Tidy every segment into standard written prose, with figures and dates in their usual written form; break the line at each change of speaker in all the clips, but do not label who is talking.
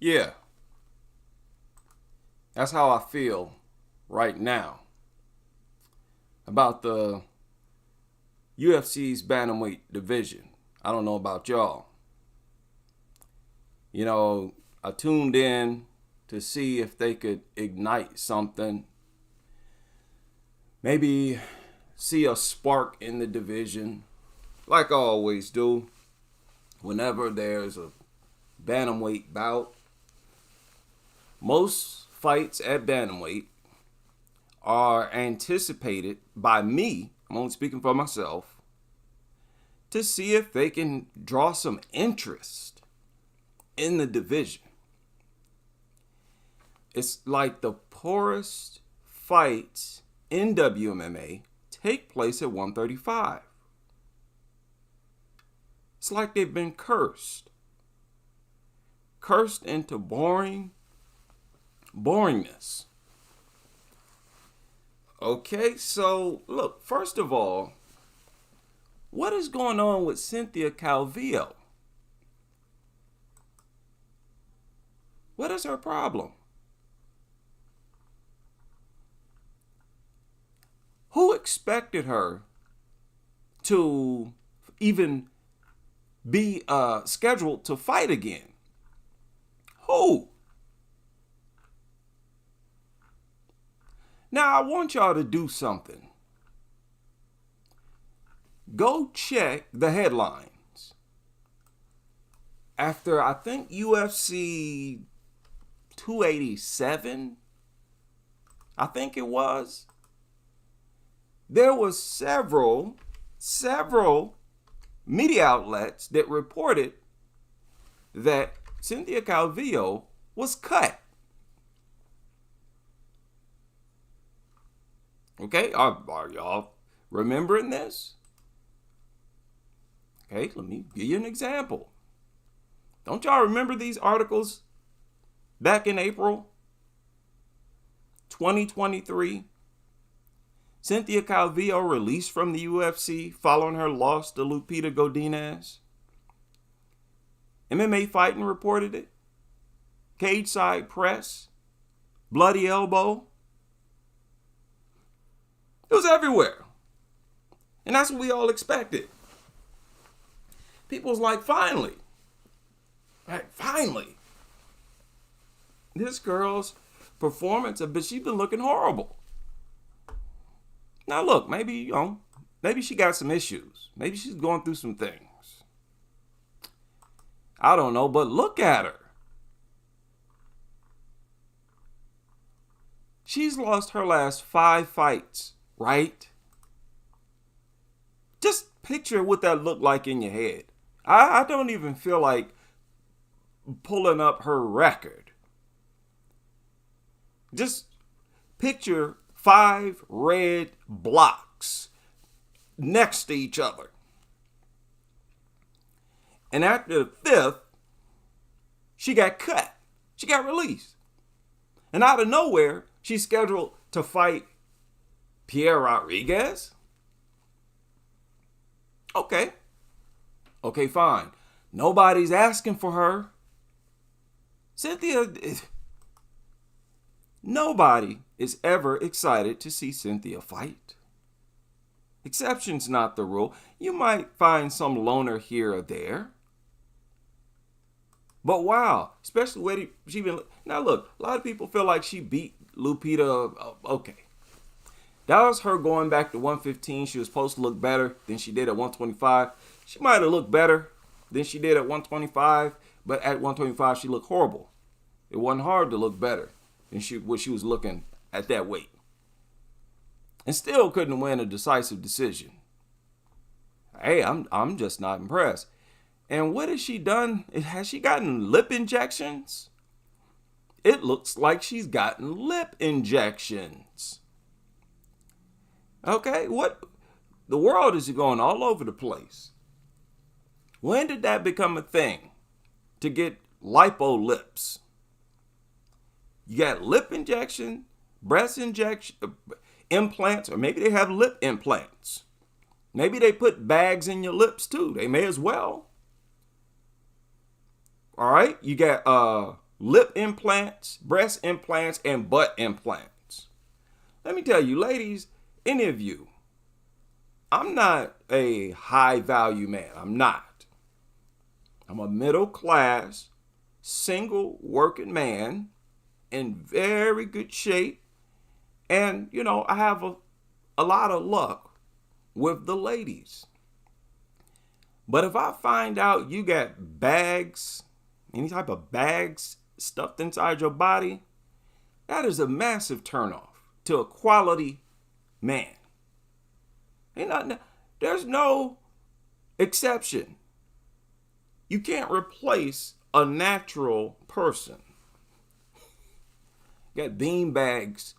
Yeah, that's how I feel right now about the UFC's Bantamweight division. I don't know about y'all. You know, I tuned in to see if they could ignite something. Maybe see a spark in the division, like I always do. Whenever there's a Bantamweight bout, most fights at Bantamweight are anticipated by me, I'm only speaking for myself, to see if they can draw some interest in the division. It's like the poorest fights in WMMA take place at 135. It's like they've been cursed. Cursed into boringness. Okay, so look, first of all, what is going on with Cynthia Calvillo? What is her problem? Who expected her to even be scheduled to fight again? Who? Now, I want y'all to do something. Go check the headlines. After, I think, UFC 287, I think it was, there was several media outlets that reported that Cynthia Calvillo was cut. Okay, are y'all remembering this? Okay, let me give you an example. Don't y'all remember these articles back in April 2023? Cynthia Calvillo released from the UFC following her loss to Lupita Godinez. MMA Fighting reported it. Cage Side Press. Bloody Elbow. It was everywhere. And that's what we all expected. People was like, finally. Right, finally. This girl's performance, but she's been looking horrible. Now look, maybe she got some issues. Maybe she's going through some things. I don't know, but look at her. She's lost her last 5 fights, right? Just picture what that looked like in your head. I don't even feel like pulling up her record. Just picture 5 red blocks next to each other. And after the 5th, she got cut. She got released. And out of nowhere, she's scheduled to fight Pierre Rodriguez. Okay, fine. Nobody's asking for her. Nobody is ever excited to see Cynthia fight. Exception's not the rule. You might find some loner here or there. But wow, especially where she been. Now look, a lot of people feel like she beat Lupita. Okay. That was her going back to 115. She was supposed to look better than she did at 125. She might have looked better than she did at 125, but at 125 she looked horrible. It wasn't hard to look better than what she was looking at that weight. And still couldn't win a decisive decision. Hey, I'm just not impressed. And what has she done? Has she gotten lip injections? It looks like she's gotten lip injections. Okay, what? The world is going all over the place. When did that become a thing? To get lipo lips. You got lip injection, breast injection, implants, or maybe they have lip implants. Maybe they put bags in your lips too. They may as well. All right, you got lip implants, breast implants, and butt implants. Let me tell you, ladies, any of you, I'm not a high value man. I'm not. I'm a middle class, single working man in very good shape. And, you know, I have a lot of luck with the ladies. But if I find out you got bags, any type of bags stuffed inside your body, that is a massive turnoff to a quality man. There's no exception. You can't replace a natural person. You got bean bags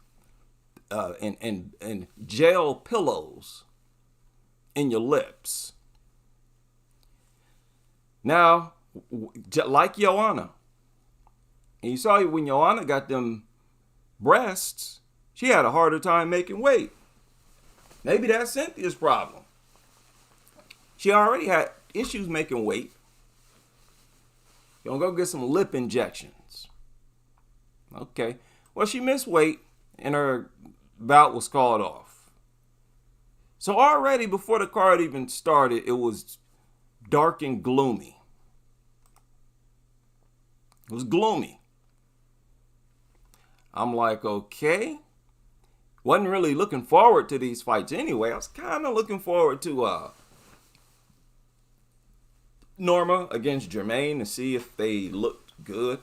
and gel pillows in your lips. Now, like Joanna, and you saw when Joanna got them breasts, she had a harder time making weight. Maybe that's Cynthia's problem. She already had issues making weight. You gonna go get some lip injections. Okay. Well, she missed weight and her bout was called off. So already before the card even started, it was dark and gloomy. It was gloomy. I'm like, okay. Wasn't really looking forward to these fights anyway. I was kind of looking forward to Norma against Germaine to see if they looked good.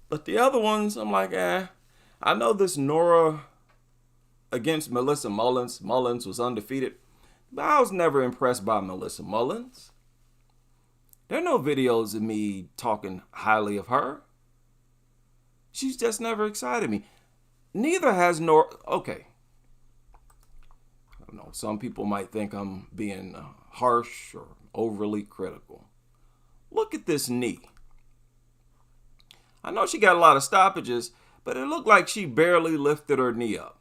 But the other ones, I'm like, I know this Nora against Melissa Mullins. Mullins was undefeated. But I was never impressed by Melissa Mullins. There are no videos of me talking highly of her. She's just never excited me. Neither has Nora. Okay. I don't know. Some people might think I'm being harsh or overly critical. Look at this knee. I know she got a lot of stoppages, but it looked like she barely lifted her knee up.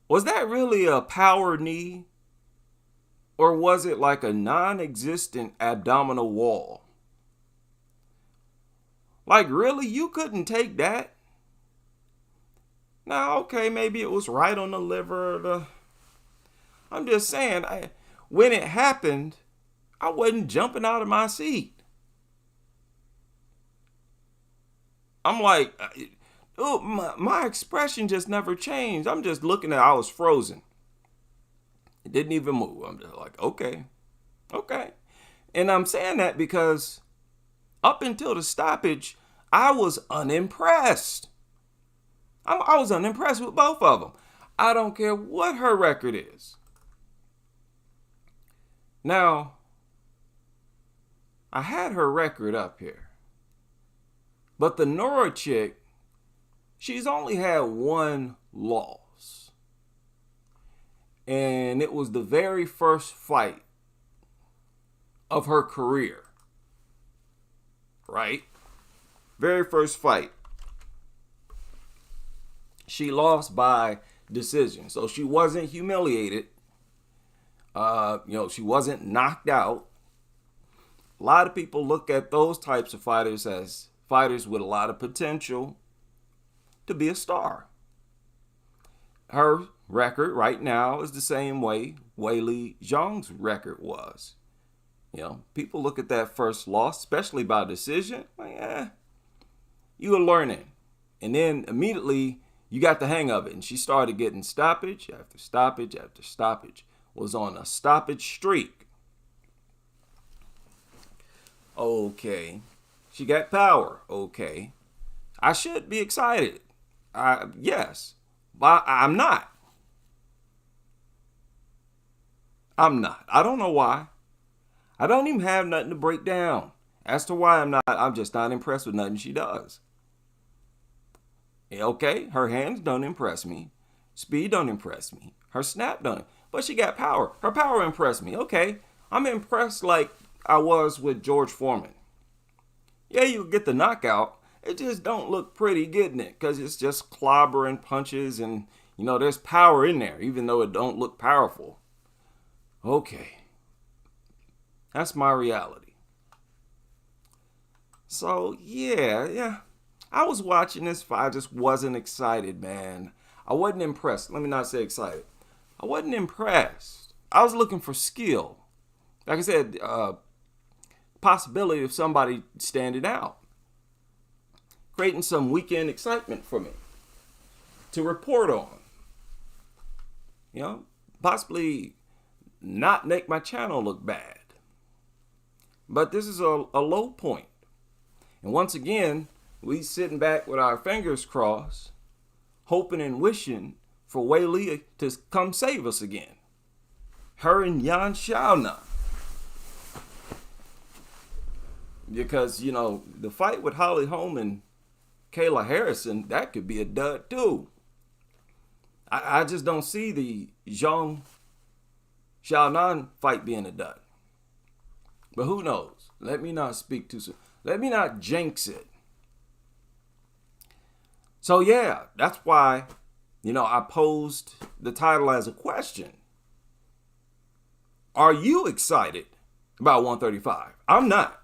Was that really a power knee? Or was it like a non-existent abdominal wall? Like, really? You couldn't take that? Now, okay, maybe it was right on the liver. I'm just saying, when it happened, I wasn't jumping out of my seat. I'm like, my expression just never changed. I'm just looking at, I was frozen. It didn't even move. I'm just like, okay. And I'm saying that because up until the stoppage, I was unimpressed. I was unimpressed with both of them. I don't care what her record is. Now, I had her record up here. But the Nora chick, she's only had one loss. And it was the very first fight of her career. Right? Very first fight. She lost by decision. So she wasn't humiliated. She wasn't knocked out. A lot of people look at those types of fighters as fighters with a lot of potential to be a star. Her record right now is the same way Weili Zhang's record was. People look at that first loss, especially by decision, like, you were learning. And then immediately you got the hang of it. And she started getting stoppage after stoppage after stoppage. Was on a stoppage streak. Okay. She got power. Okay. I should be excited. Yes. But I'm not. I don't know why. I don't even have nothing to break down. As to why I'm just not impressed with nothing she does. Okay, her hands don't impress me. Speed don't impress me. Her snap don't. But she got power. Her power impressed me. Okay, I'm impressed like I was with George Foreman. Yeah, you get the knockout. It just don't look pretty getting it because it's just clobbering punches and, there's power in there, even though it don't look powerful. Okay. That's my reality. So yeah. I was watching this fight. I just wasn't excited, man. I wasn't impressed. Let me not say excited. I wasn't impressed. I was looking for skill. Like I said, possibility of somebody standing out, creating some weekend excitement for me to report on. You know, possibly not make my channel look bad. But this is a low point. And once again, we sitting back with our fingers crossed, hoping and wishing for Wei Li to come save us again. Her and Yan Xiaonan. Because, you know, the fight with Holly Holm and Kayla Harrison, that could be a dud too. I just don't see the Zhang Xiaonan fight being a dud. But who knows? Let me not speak too soon. Let me not jinx it. So yeah, that's why, you know, I posed the title as a question. Are you excited about 135? I'm not.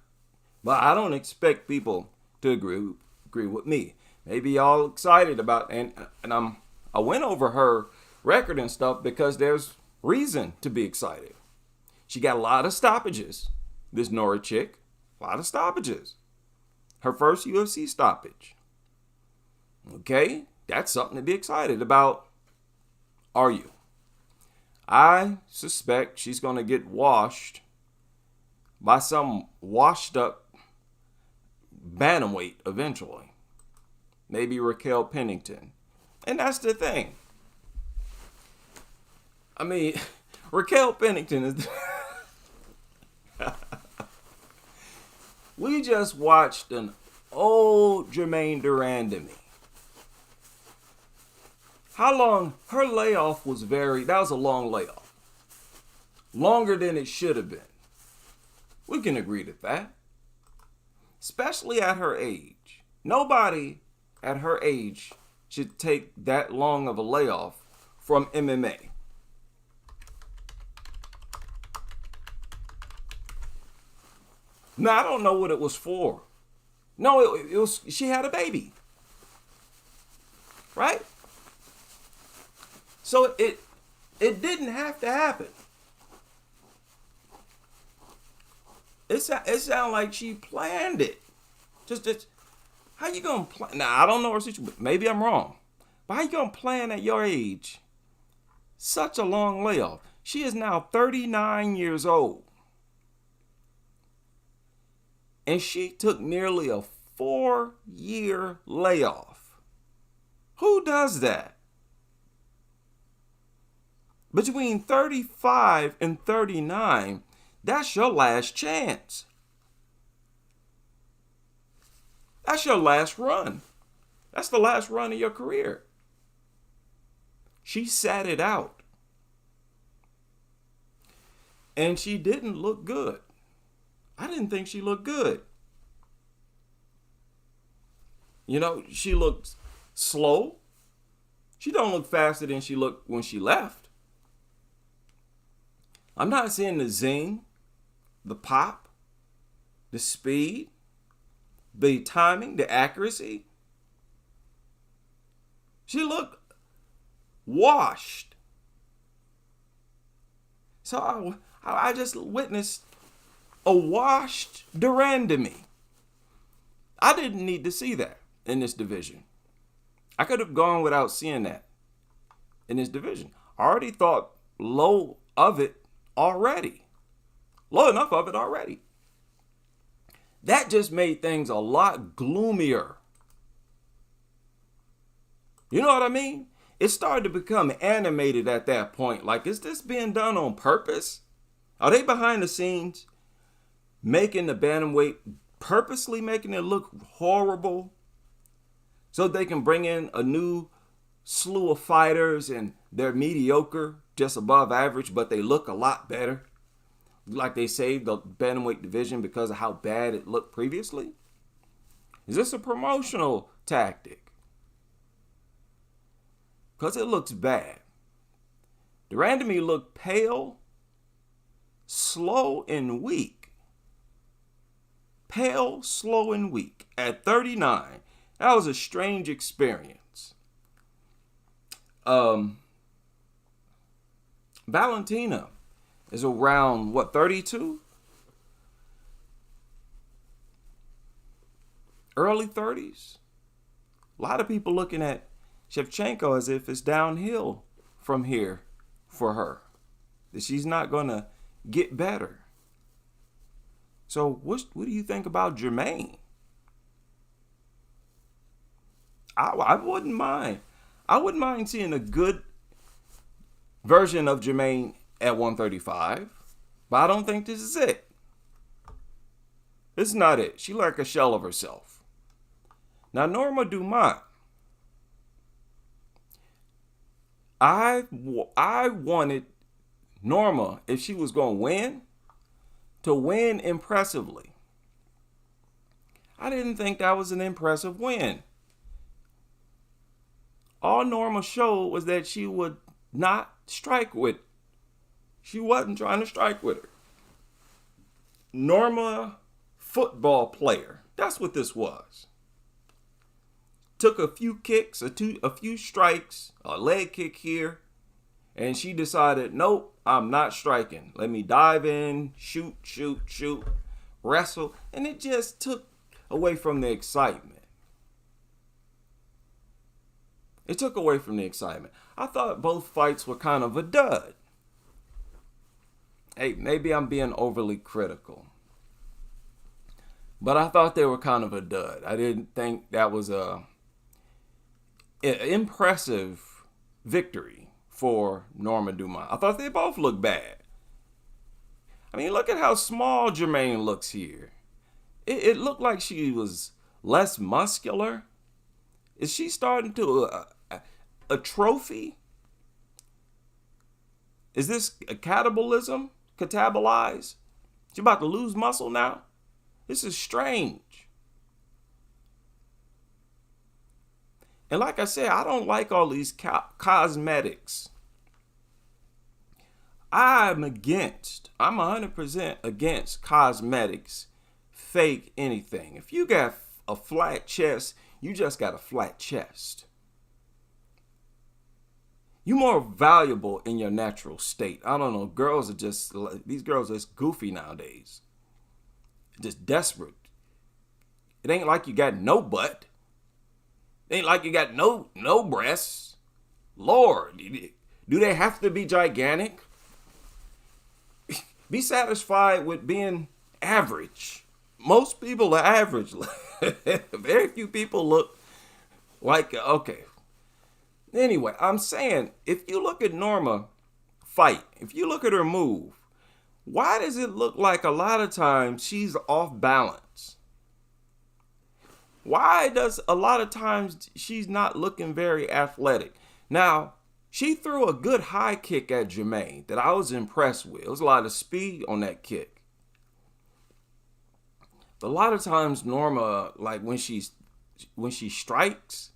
But I don't expect people to agree with me. Maybe y'all excited about, and I went over her record and stuff because there's reason to be excited. She got a lot of stoppages. This Nora chick, a lot of stoppages. Her first UFC stoppage. Okay, that's something to be excited about. Are you? I suspect she's going to get washed by some washed up bantamweight eventually. Maybe Raquel Pennington. And that's the thing. I mean, Raquel Pennington is... We just watched an old Germaine de Randamie. How long? Her layoff was that was a long layoff. Longer than it should have been. We can agree to that. Especially at her age. Nobody at her age should take that long of a layoff from MMA. Now, I don't know what it was for. No, it was, she had a baby. Right? So it didn't have to happen. It sounded like she planned it. Just how you gonna plan? Now, I don't know her situation. Maybe I'm wrong. But how you gonna plan at your age such a long layoff? She is now 39 years old. And she took nearly a 4-year layoff. Who does that? Between 35 and 39, that's your last chance. That's your last run. That's the last run of your career. She sat it out. And she didn't look good. I didn't think she looked good. You know, she looks slow. She don't look faster than she looked when she left. I'm not seeing the zing, the pop, the speed, the timing, the accuracy. She looked washed. So I just witnessed a washed de Randamie. I didn't need to see that in this division. I could have gone without seeing that in this division. I already thought low of it already. Low enough of it already. That just made things a lot gloomier. You know what I mean? It started to become animated at that point. Like, is this being done on purpose? Are they behind the scenes making the bantamweight, purposely making it look horrible so they can bring in a new slew of fighters and they're mediocre, just above average, but they look a lot better? Like they saved the bantamweight division because of how bad it looked previously? Is this a promotional tactic? Because it looks bad. De Randamie looked pale, slow, and weak. pale, slow, and weak at 39. That was a strange experience. Valentina is around, 32? Early 30s. A lot of people looking at Shevchenko as if it's downhill from here for her, that she's not going to get better. So what do you think about Germaine? I wouldn't mind. I wouldn't mind seeing a good version of Germaine at 135, but I don't think this is it. This is not it. She like a shell of herself. Now, Norma Dumont, I wanted Norma, if she was going to win impressively. I didn't think that was an impressive win. All Norma showed was that she would not strike with. She wasn't trying to strike with her. Norma, football player. That's what this was. Took a few kicks, a few strikes, a leg kick here, and she decided, nope, I'm not striking. Let me dive in, shoot, wrestle, and it just took away from the excitement. It took away from the excitement. I thought both fights were kind of a dud. Hey, maybe I'm being overly critical, but I thought they were kind of a dud. I didn't think that was an impressive victory for Norma Dumont. I thought they both looked bad. I mean, look at how small Germaine looks here. It looked like she was less muscular. Is she starting to atrophy? Is this a catabolize? She about to lose muscle now? This is strange. And like I said, I don't like all these cosmetics. I'm 100% against cosmetics, fake anything. If you got a flat chest, you just got a flat chest. You're more valuable in your natural state. I don't know. These girls are just goofy nowadays. Just desperate. It ain't like you got no butt. It ain't like you got no breasts. Lord, do they have to be gigantic? Be satisfied with being average. Most people are average. Very few people look like, okay. Anyway, I'm saying, if you look at Norma fight, if you look at her move, why does it look like a lot of times she's off balance? Why does a lot of times she's not looking very athletic? Now, she threw a good high kick at Germaine that I was impressed with. There was a lot of speed on that kick. But a lot of times Norma, like when she strikes,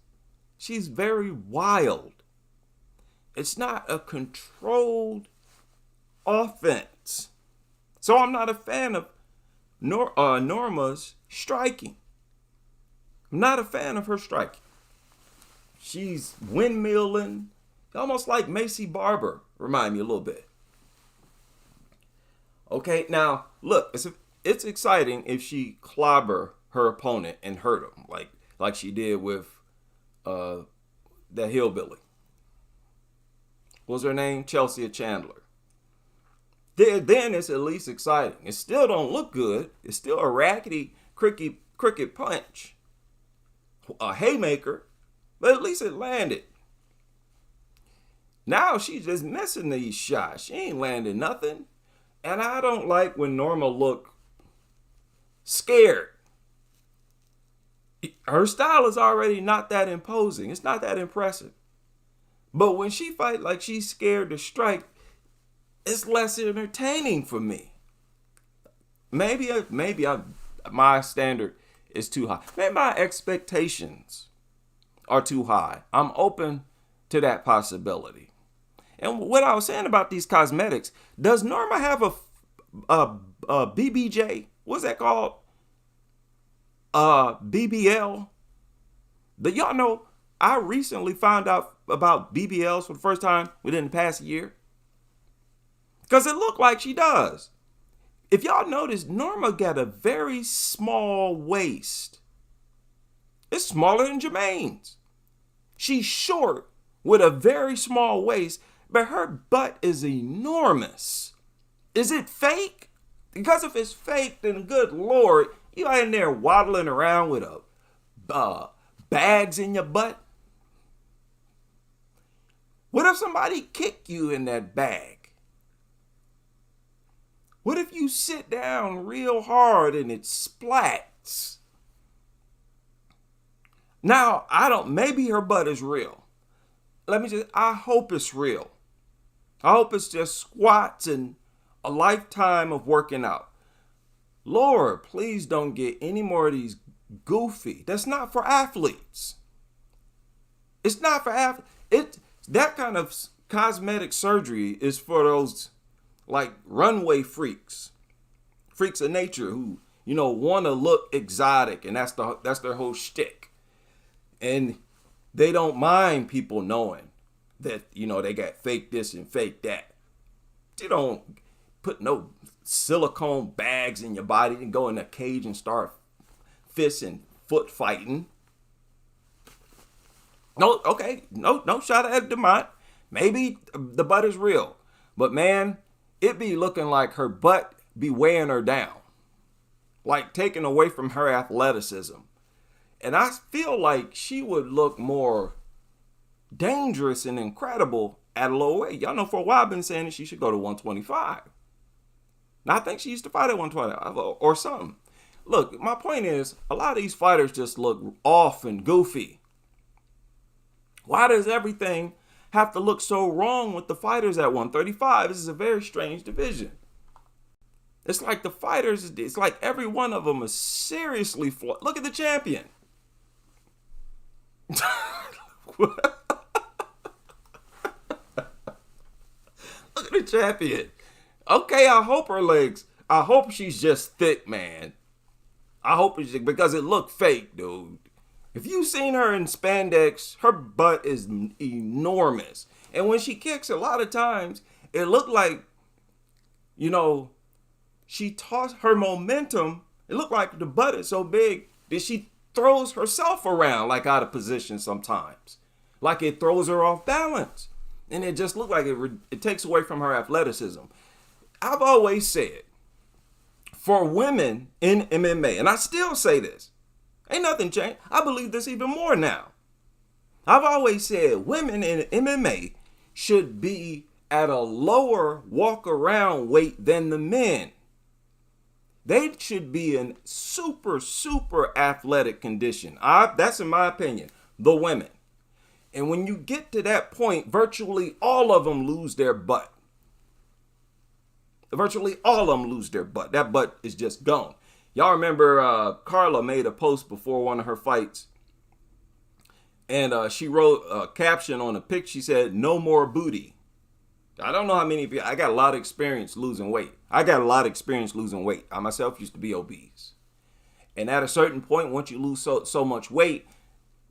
she's very wild. It's not a controlled offense. So I'm not a fan of Norma's striking. I'm not a fan of her striking. She's windmilling, almost like Macy Barber, remind me a little bit. Okay, now look, it's exciting if she clobber her opponent and hurt him, like she did with that hillbilly. What was her name? Chelsea Chandler. Then it's at least exciting. It still don't look good. It's still a rackety, cricket punch. A haymaker, but at least it landed. Now she's just missing these shots. She ain't landing nothing. And I don't like when Norma look scared. Her style is already not that imposing. It's not that impressive. But when she fight like she's scared to strike, it's less entertaining for me. Maybe my standard is too high. Maybe my expectations are too high. I'm open to that possibility. And what I was saying about these cosmetics, does Norma have a BBJ? What's that called? BBL. Y'all know I recently found out about BBLs for the first time within the past year. Because it looked like she does. If y'all notice, Norma got a very small waist. It's smaller than Germaine's. She's short with a very small waist, but her butt is enormous. Is it fake? Because if it's fake, then good Lord, you ain't there waddling around with bags in your butt. What if somebody kick you in that bag? What if you sit down real hard and it splats? Now, maybe her butt is real. I hope it's real. I hope it's just squats and a lifetime of working out. Lord, please don't get any more of these goofy. That's not for athletes. It's not for athletes. That kind of cosmetic surgery is for those like runway freaks of nature who, want to look exotic, and that's their whole shtick. And they don't mind people knowing that, they got fake this and fake that. They don't put no silicone bags in your body and go in a cage and start fist and foot fighting. No, okay, no shot at Demont. Maybe the butt is real, but man, it be looking like her butt be weighing her down, like taking away from her athleticism. And I feel like she would look more dangerous and incredible at a lower weight. Y'all know for a while I've been saying that she should go to 125. Now I think she used to fight at 125 or something. Look, my point is, a lot of these fighters just look off and goofy. Why does everything have to look so wrong with the fighters at 135? This is a very strange division. It's like the fighters, it's like every one of them is seriously flawed. Look at the champion. Look at the champion. Okay, I hope she's just thick, man. I hope it's because it looked fake, dude. If you've seen her in spandex, her butt is enormous. And when she kicks, a lot of times, it looked like, she tossed her momentum. It looked like the butt is so big that she throws herself around like out of position sometimes. Like it throws her off balance. And it just looked like it takes away from her athleticism. I've always said, for women in MMA, and I still say this, ain't nothing changed. I believe this even more now. I've always said women in MMA should be at a lower walk around weight than the men. They should be in super, super athletic condition. That's in my opinion, the women. And when you get to that point, virtually all of them lose their butt. Virtually all of them lose their butt. That butt is just gone. Y'all remember Carla made a post before one of her fights. And she wrote a caption on a pic. She said, "No more booty." I don't know how many people. I got a lot of experience losing weight. I myself used to be obese. And at a certain point, once you lose so much weight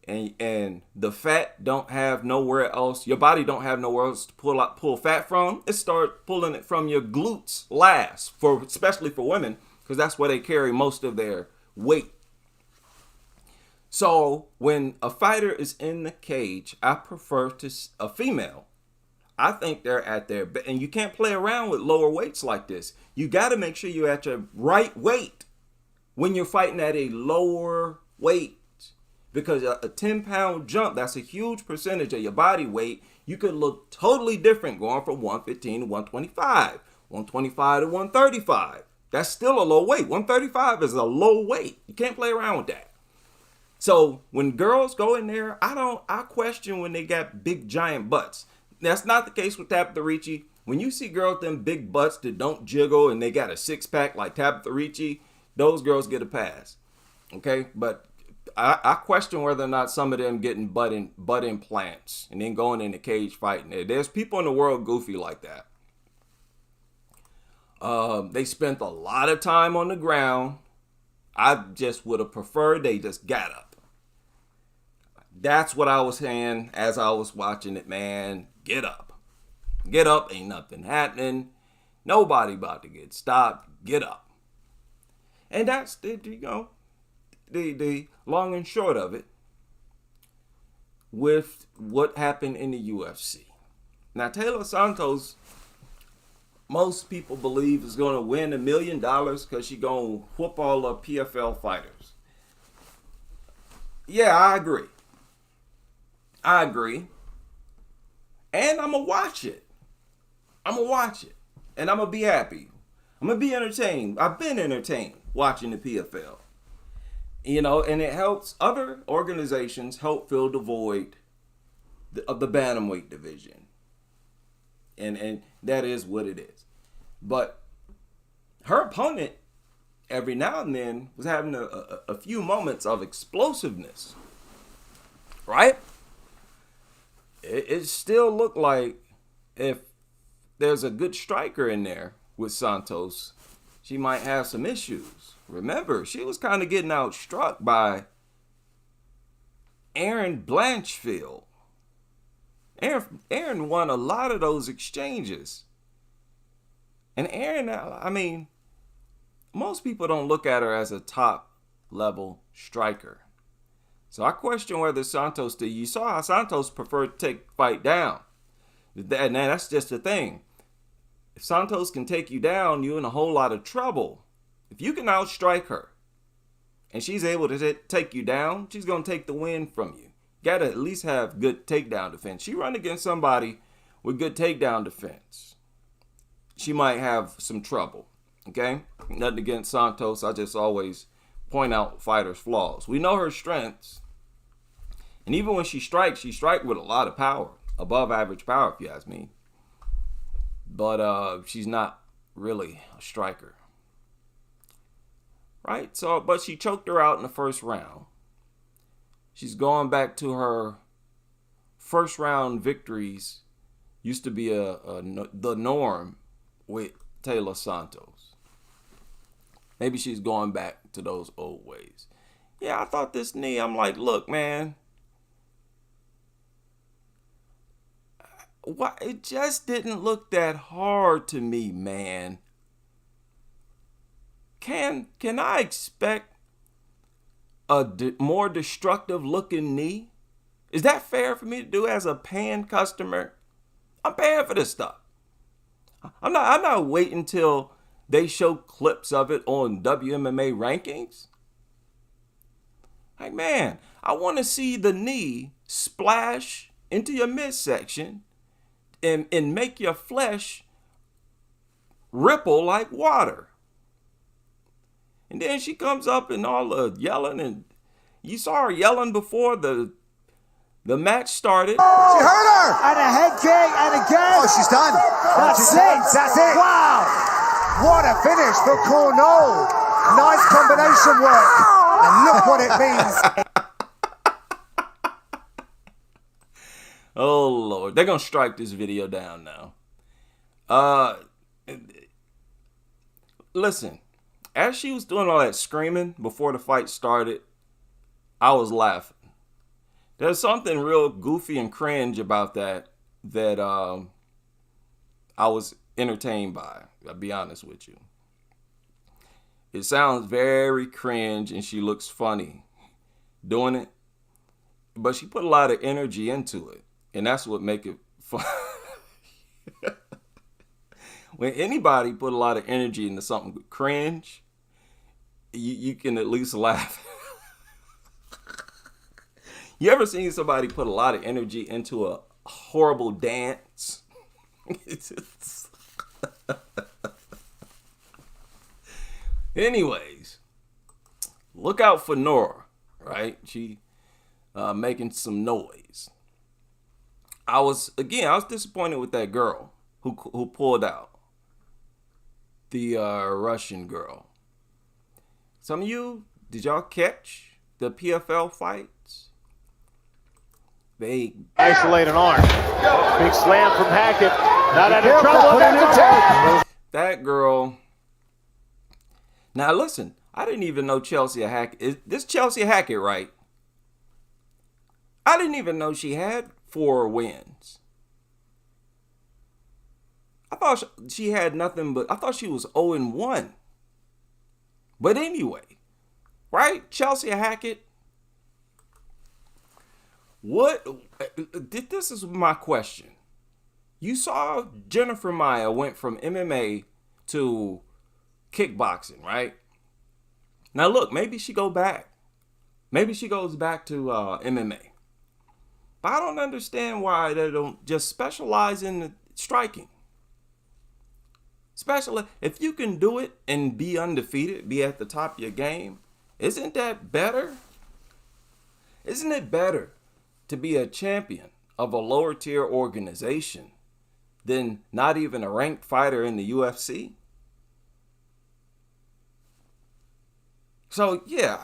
and the fat don't have nowhere else, your body don't have nowhere else to pull fat from, it starts pulling it from your glutes last, especially for women, because that's where they carry most of their weight. So when a fighter is in the cage, I prefer a female. I think they're at their best, and you can't play around with lower weights like this. You got to make sure you're at your right weight when you're fighting at a lower weight, because a 10-pound jump, that's a huge percentage of your body weight. You could look totally different going from 115 to 125, 125 to 135. That's still a low weight. 135 is a low weight. You can't play around with that. So when girls go in there, I question when they got big giant butts. That's not the case with Tabitha Ricci. When you see girls with them big butts that don't jiggle and they got a six-pack like Tabitha Ricci, those girls get a pass. Okay? But I question whether or not some of them getting butt implants and then going in the cage fighting. There's people in the world goofy like that. They spent a lot of time on the ground I just would have preferred they just got up. That's what I was saying as I was watching it, man. Get up. Get up. Ain't nothing happening. Nobody about to get stopped. Get up. And that's the long and short of it with what happened in the UFC. Now, Taylor Santos, most people believe is going to win $1 million because she's going to whoop all the PFL fighters. Yeah, I agree. And I'm going to watch it. And I'm going to be happy. I'm going to be entertained. I've been entertained watching the PFL. And it helps other organizations help fill the void of the Bantamweight division. And that is what it is. But her opponent, every now and then, was having a few moments of explosiveness. Right? It still looked like if there's a good striker in there with Santos, she might have some issues. Remember, she was kind of getting outstruck by Erin Blanchfield. Erin won a lot of those exchanges. And Erin, I mean, most people don't look at her as a top level striker. So I question whether Santos did. You saw how Santos preferred to take the fight down. And that's just the thing. If Santos can take you down, you're in a whole lot of trouble. If you can outstrike her and she's able to take you down, she's going to take the win from you. Got to at least have good takedown defense. She run against somebody with good takedown defense, she might have some trouble. Okay? Nothing against Santos. I just always point out fighters' flaws. We know her strengths. And even when she strikes with a lot of power. Above average power, if you ask me. But she's not really a striker. Right? But she choked her out in the first round. She's going back to her first round victories. Used to be the norm with Taylor Santos. Maybe she's going back to those old ways. Yeah, I thought this knee, I'm like, look, man. Why, it just didn't look that hard to me, man. Can I expect a more destructive looking knee? Is that fair for me to do as a paying customer? I'm paying for this stuff. I'm not waiting till they show clips of it on WMMA rankings. Like, man, I want to see the knee splash into your midsection and make your flesh ripple like water. And then she comes up and all the yelling, and you saw her yelling before the match started.
She hurt her! And a head kick, and again!
Oh, she's done.
That's it! Wow! What a finish for Cornell! Nice combination work, and look what it means.
Oh, Lord. They're going to strike this video down now. Listen, as she was doing all that screaming before the fight started, I was laughing. There's something real goofy and cringe about that I was entertained by. I'll be honest with you. It sounds very cringe and she looks funny doing it, but she put a lot of energy into it. And that's what make it fun. When anybody put a lot of energy into something with cringe, you can at least laugh. You ever seen somebody put a lot of energy into a horrible dance? Anyways, look out for Nora, right? She making some noise. I was disappointed with that girl who pulled out. The Russian girl. Some of you, did y'all catch the PFL fights? They
isolate an arm. Big slam from Hackett. Not out of trouble.
That girl. Now listen, I didn't even know Chelsea Hackett. Is this Chelsea Hackett, right? I didn't even know she had 4 wins. I thought she had nothing but, I thought she was 0-1. But anyway, right? Chelsea Hackett. What? This is my question. You saw Jennifer Maia went from MMA to kickboxing, right? Now look, maybe she go back. Maybe she goes back to MMA. But I don't understand why they don't just specialize in the striking. Especially if you can do it and be undefeated, be at the top of your game, isn't that better? Isn't it better to be a champion of a lower tier organization than not even a ranked fighter in the UFC? So yeah,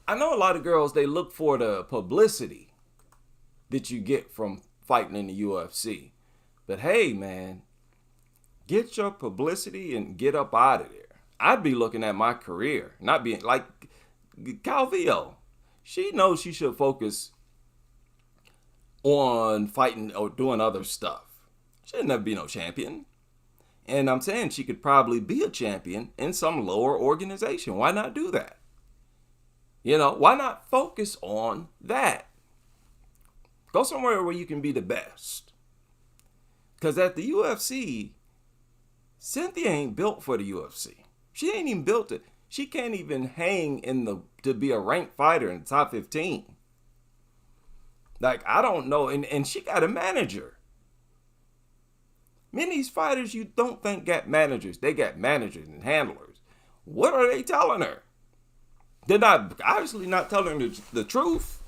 I know a lot of girls, they look for the publicity that you get from fighting in the UFC. But hey, man, get your publicity and get up out of there. I'd be looking at my career, not being like Calvillo. She knows she should focus on fighting or doing other stuff. She'll never be no champion. And I'm saying she could probably be a champion in some lower organization. Why not do that? You know, why not focus on that? Go somewhere where you can be the best. Because at the UFC, Cynthia ain't built for the UFC. She ain't even built it. She can't even hang to be a ranked fighter in the top 15. Like, I don't know. And she got a manager. Many of these fighters you don't think got managers. They got managers and handlers. What are they telling her? They're obviously not telling her the truth.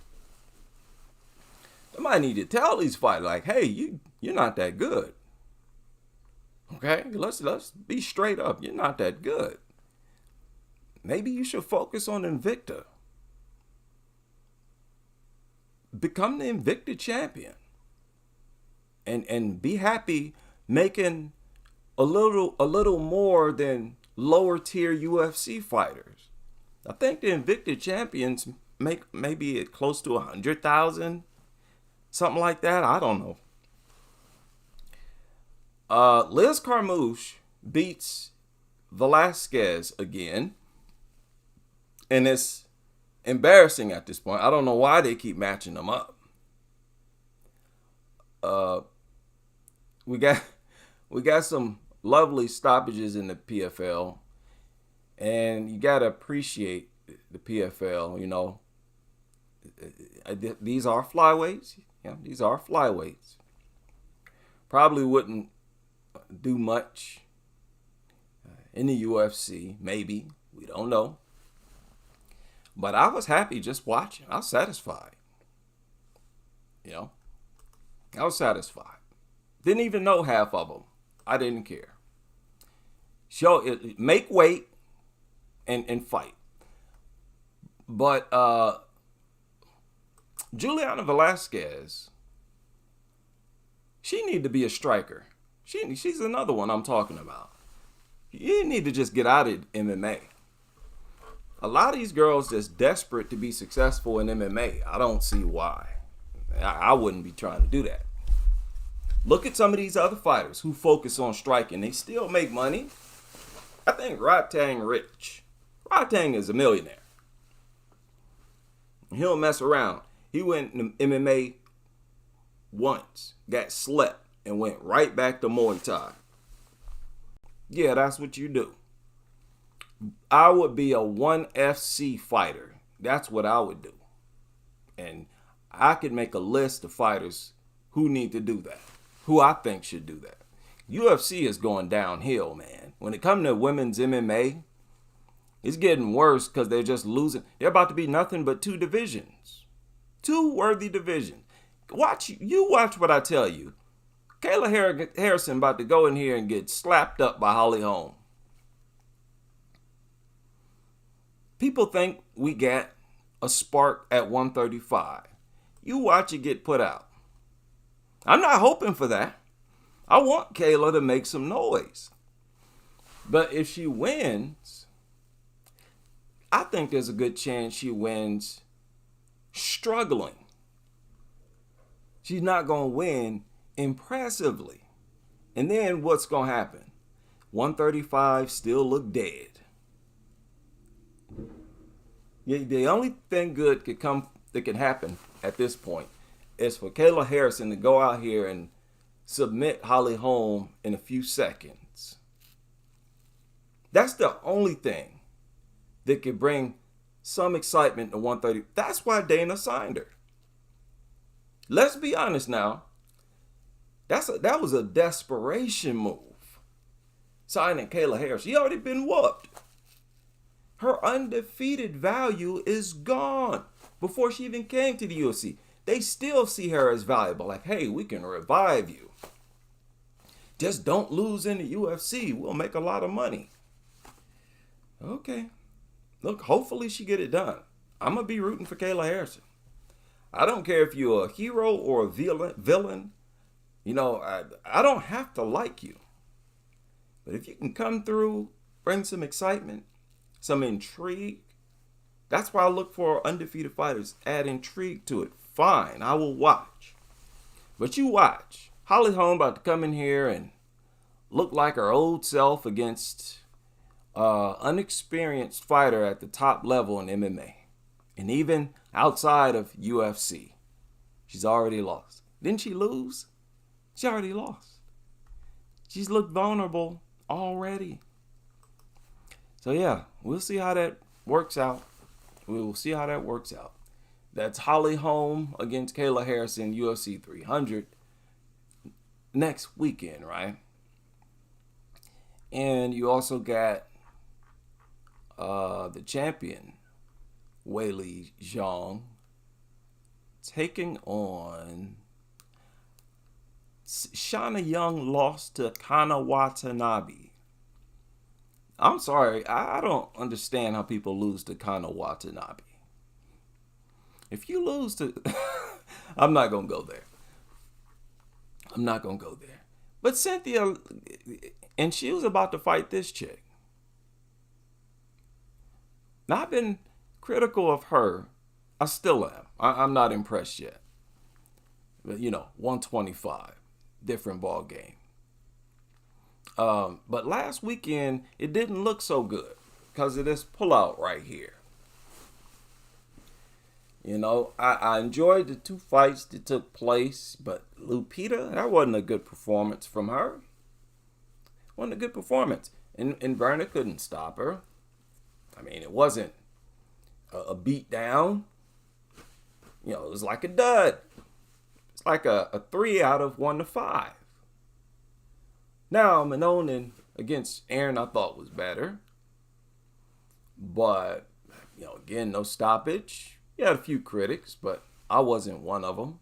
They might need to tell these fighters, like, hey, you're not that good. Okay, let's be straight up. You're not that good. Maybe you should focus on Invicta. Become the Invicta champion. And be happy making a little more than lower tier UFC fighters. I think the Invicta champions make maybe close to 100,000, something like that. I don't know. Liz Carmouche beats Velasquez again, and it's embarrassing at this point. I don't know why they keep matching them up. We got some lovely stoppages in the PFL, and you gotta appreciate the PFL. You know, these are flyweights. Yeah, these are flyweights. Probably wouldn't do much in the UFC. Maybe, we don't know. But I was happy just watching. I was satisfied. You know, I was satisfied. Didn't even know half of them. I didn't care. Show it, make weight and fight. But Juliana Velasquez, she need to be a striker. She's another one I'm talking about. You need to just get out of MMA. A lot of these girls just desperate to be successful in MMA. I don't see why. I wouldn't be trying to do that. Look at some of these other fighters who focus on striking. They still make money. I think Rodtang rich. Rodtang is a millionaire. He don't mess around. He went to MMA once, got slept, and went right back to Muay Thai. Yeah, that's what you do. I would be a 1FC fighter. That's what I would do. And I could make a list of fighters who need to do that, who I think should do that. UFC is going downhill, man. When it comes to women's MMA, it's getting worse because they're just losing. They're about to be nothing but 2 divisions. 2 worthy divisions. Watch what I tell you. Kayla Harrison about to go in here and get slapped up by Holly Holm. People think we got a spark at 135. You watch it get put out. I'm not hoping for that. I want Kayla to make some noise. But if she wins, I think there's a good chance she wins struggling. She's not going to win impressively. And then what's going to happen? 135 still look dead. The only thing good that could happen at this point is for Kayla Harrison to go out here and submit Holly Holm in a few seconds. That's the only thing that could bring some excitement to 130. That's why Dana signed her. Let's be honest now. That was a desperation move. Signing Kayla Harris. She already been whooped. Her undefeated value is gone before she even came to the UFC. They still see her as valuable. Like, hey, we can revive you. Just don't lose in the UFC. We'll make a lot of money. Okay. Look, hopefully she get it done. I'm going to be rooting for Kayla Harrison. I don't care if you're a hero or a villain. You know, I don't have to like you. But if you can come through, bring some excitement, some intrigue. That's why I look for undefeated fighters. Add intrigue to it. Fine, I will watch. But you watch. Holly Holm about to come in here and look like her old self against unexperienced fighter at the top level in MMA. And even outside of UFC. She's already lost. Didn't she lose? She already lost. She's looked vulnerable already. So yeah, we'll see how that works out. We will see how that works out. That's Holly Holm against Kayla Harrison, UFC 300 next weekend, right? And you also got the champion, Weili Zhang, taking on Shauna Young. Lost to Kana Watanabe. I'm sorry, I don't understand how people lose to Kana Watanabe. If you lose to... I'm not going to go there. But Cynthia, and she was about to fight this chick. Now, I've been critical of her. I still am. I'm not impressed yet. But, 125. Different ball game. But last weekend, it didn't look so good because of this pullout right here. I enjoyed the two fights that took place, but Lupita, that wasn't a good performance from her. Wasn't a good performance. And Berner couldn't stop her. I mean, it wasn't a beat down. It was like a dud. It's like a 3 out of 1 to 5. Now, Manonen against Aaron, I thought was better. But, again, no stoppage. He had a few critics, but I wasn't one of them.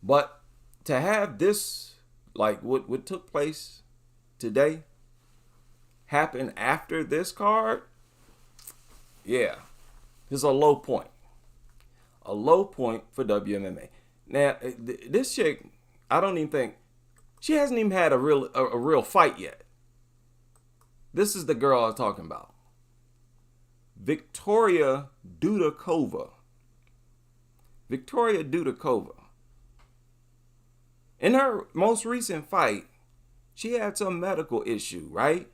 But to have this, like what took place today, happen after this card, yeah, this is a low point. A low point for WMMA. Now, this chick, I don't even think, she hasn't even had a real fight yet. This is the girl I'm talking about. Victoria Dudakova. In her most recent fight, she had some medical issue, right?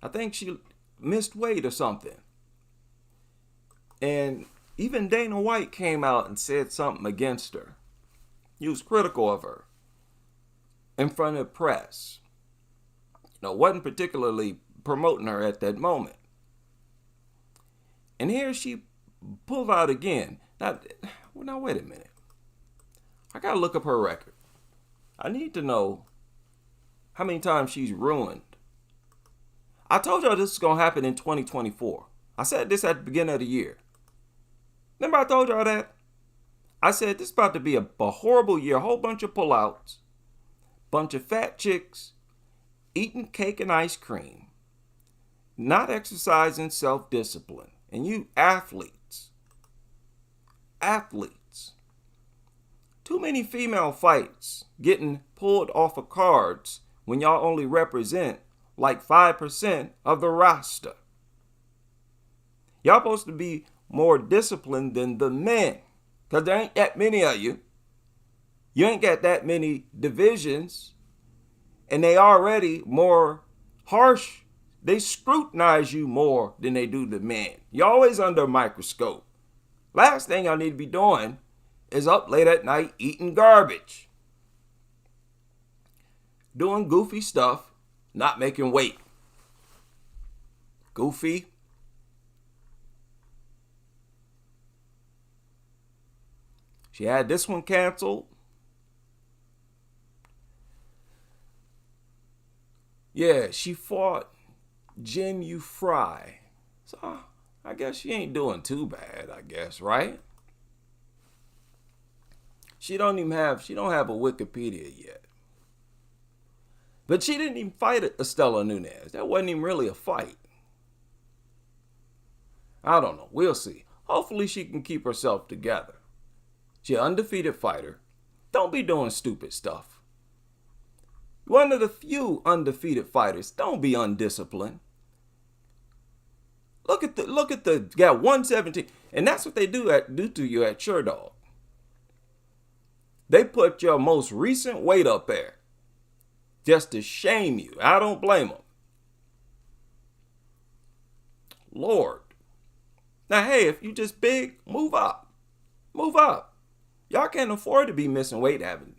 I think she missed weight or something. And even Dana White came out and said something against her. He was critical of her in front of the press. Wasn't particularly promoting her at that moment. And here she pulled out again. Now wait a minute. I got to look up her record. I need to know how many times she's ruined. I told y'all this is going to happen in 2024. I said this at the beginning of the year. Remember I told y'all that? I said this is about to be a horrible year. A whole bunch of pullouts. Bunch of fat chicks eating cake and ice cream. Not exercising self-discipline. And you athletes. Too many female fights getting pulled off of cards when y'all only represent like 5% of the roster. Y'all supposed to be more disciplined than the men. Because there ain't that many of you. You ain't got that many divisions. And they already more harsh. They scrutinize you more than they do the men. You're always under a microscope. Last thing y'all need to be doing is up late at night eating garbage. Doing goofy stuff, not making weight. Goofy. She had this one canceled. Yeah, she fought Jin Yu Fry. So I guess she ain't doing too bad, I guess, right? She don't have a Wikipedia yet. But she didn't even fight Estela Nunez. That wasn't even really a fight. I don't know. We'll see. Hopefully she can keep herself together. She's an undefeated fighter. Don't be doing stupid stuff. One of the few undefeated fighters. Don't be undisciplined. Look at the got 117. And that's what they do to you at SureDog. They put your most recent weight up there just to shame you. I don't blame them. Lord. Now, hey, if you just big, move up. Move up. Y'all can't afford to be missing weight having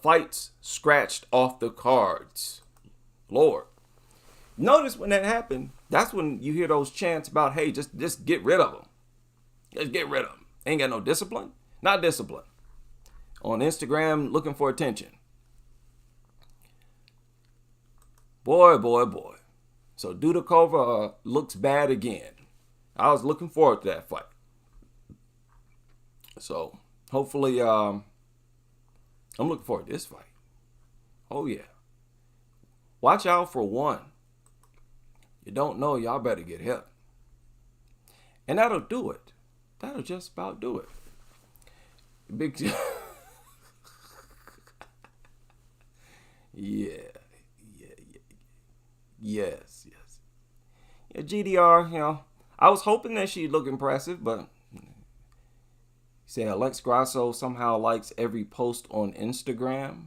fights scratched off the cards. Lord. Notice when that happened, that's when you hear those chants about, hey, just get rid of them. Just get rid of them. Ain't got no discipline. Not discipline. On Instagram, looking for attention. Boy, boy, boy. So Dudakova looks bad again. I was looking forward to that fight. So hopefully, I'm looking forward to this fight. Oh, yeah. Watch out for one. You don't know, y'all better get hit. And that'll do it. That'll just about do it. Big. Yes. Yeah, GDR, I was hoping that she'd look impressive, but say Alex Grasso somehow likes every post on Instagram.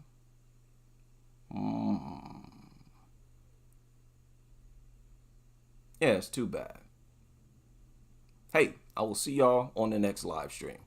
Yeah, it's too bad. Hey, I will see y'all on the next live stream.